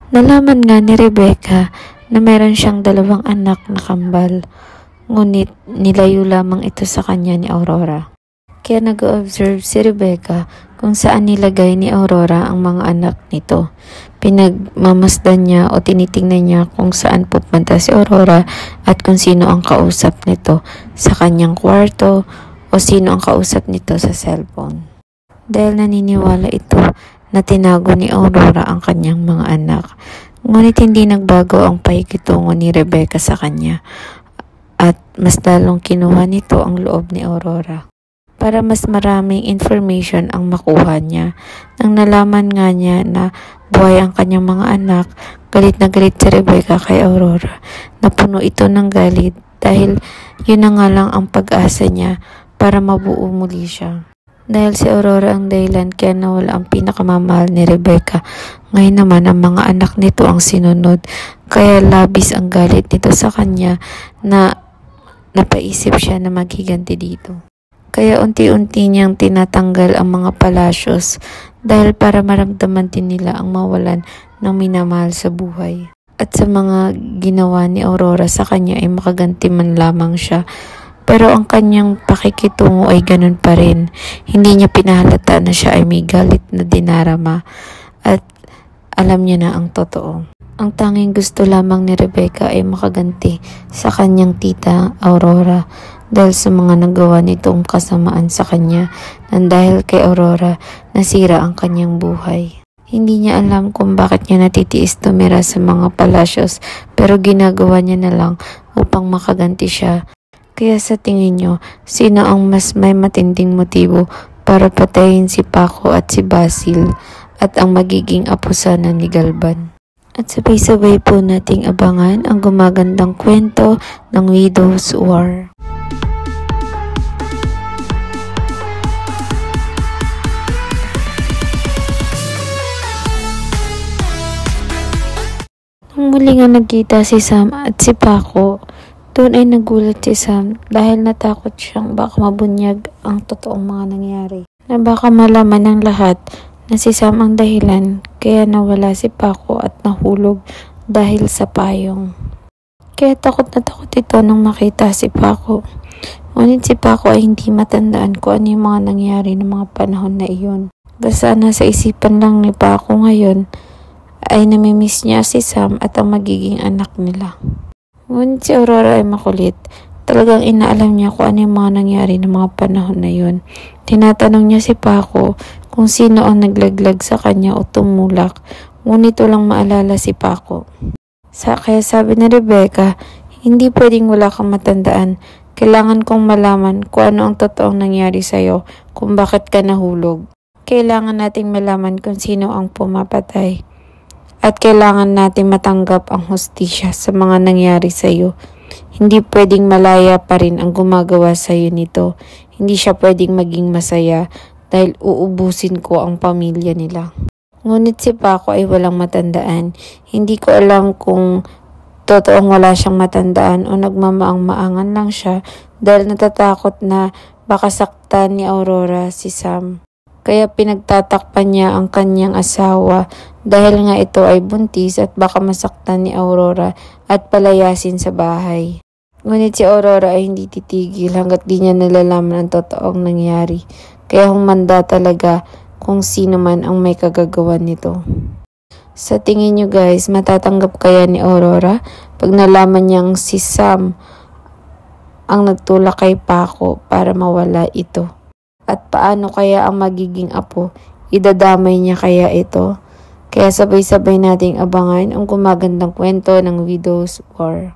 Nalaman nga ni Rebecca na mayroon siyang 2 anak na kambal, ngunit nilayo lamang ito sa kanya ni Aurora. Kaya nag-observe si Rebecca kung saan nilagay ni Aurora ang mga anak nito. Pinagmamasdan niya o tinitingnan niya kung saan pupunta si Aurora at kung sino ang kausap nito sa kanyang kwarto o sino ang kausap nito sa cellphone. Dahil naniniwala ito na tinago ni Aurora ang kanyang mga anak. Ngunit hindi nagbago ang pakikitungo ni Rebecca sa kanya at mas lalong kinuha nito ang loob ni Aurora para mas maraming information ang makuha niya. Nang nalaman nga niya na buhay ang kanyang mga anak, galit na galit si Rebecca kay Aurora. Napuno ito ng galit dahil yun na nga lang ang pag-asa niya para mabuo muli siya. Dahil si Aurora ang dahilan kaya nawala ang pinakamamahal ni Rebecca. Ngayon naman ang mga anak nito ang sinunod. Kaya labis ang galit nito sa kanya na napaisip siya na maghiganti dito. Kaya unti-unti niyang tinatanggal ang mga palasyos dahil para maramdaman din nila ang mawalan ng minamahal sa buhay. At sa mga ginawa ni Aurora sa kanya ay makaganti man lamang siya. Pero ang kanyang pakikitungo ay ganun pa rin. Hindi niya pinahalata na siya ay may galit na dinarama at alam niya na ang totoo. Ang tanging gusto lamang ni Rebecca ay makaganti sa kanyang tita Aurora dahil sa mga nagawa nitong kasamaan sa kanya nang dahil kay Aurora nasira ang kanyang buhay. Hindi niya alam kung bakit niya natitiis tumira sa mga palasyos pero ginagawa niya na lang upang makaganti siya. Kaya sa tingin nyo, sino ang mas may matinding motibo para patayin si Paco at si Basil at ang magiging apo sana ni Galban? At sabay-sabay po nating abangan ang gumagandang kwento ng Widow's War. Nung muli nga nagkita si Sam at si Paco, doon ay nagulat si Sam dahil natakot siyang baka mabunyag ang totoong mga nangyari. Na baka malaman ng lahat na si Sam ang dahilan kaya nawala si Paco at nahulog dahil sa payong. Kaya takot na takot ito nang makita si Paco. Ngunit si Paco ay hindi matandaan kung ano yung mga nangyari ng mga panahon na iyon. Basta nasa isipan lang ni Paco ngayon ay namimiss niya si Sam at ang magiging anak nila. Ngunit si Aurora ay makulit. Talagang inaalam niya kung ano yung mga nangyari ng mga panahon na yun. Tinatanong niya si Paco kung sino ang naglaglag sa kanya o tumulak. Ngunit walang maalala si Paco. Kaya sabi ni Rebecca, hindi pwedeng wala kang matandaan. Kailangan kong malaman kung ano ang totoong nangyari sa'yo, kung bakit ka nahulog. Kailangan nating malaman kung sino ang pumapatay. At kailangan natin matanggap ang hustisya sa mga nangyari sa iyo. Hindi pwedeng malaya pa rin ang gumagawa sa iyo nito. Hindi siya pwedeng maging masaya dahil uubusin ko ang pamilya nila. Ngunit si Paco ay walang matandaan. Hindi ko alam kung totoong wala siyang matandaan o nagmamaang-maangan lang siya dahil natatakot na baka saktan ni Aurora si Sam. Kaya pinagtatakpan niya ang kanyang asawa dahil nga ito ay buntis at baka masaktan ni Aurora at palayasin sa bahay. Ngunit si Aurora ay hindi titigil hanggat di niya nalalaman ang totoong nangyari. Kaya humanda talaga kung sino man ang may kagagawan nito. Sa tingin niyo guys, matatanggap kaya ni Aurora pag nalaman niyang si Sam ang nagtulak kay Paco para mawala ito? At paano kaya ang magiging apo? Idadamay niya kaya ito? Kaya sabay-sabay nating abangan ang gumagandang kwento ng Widow's War.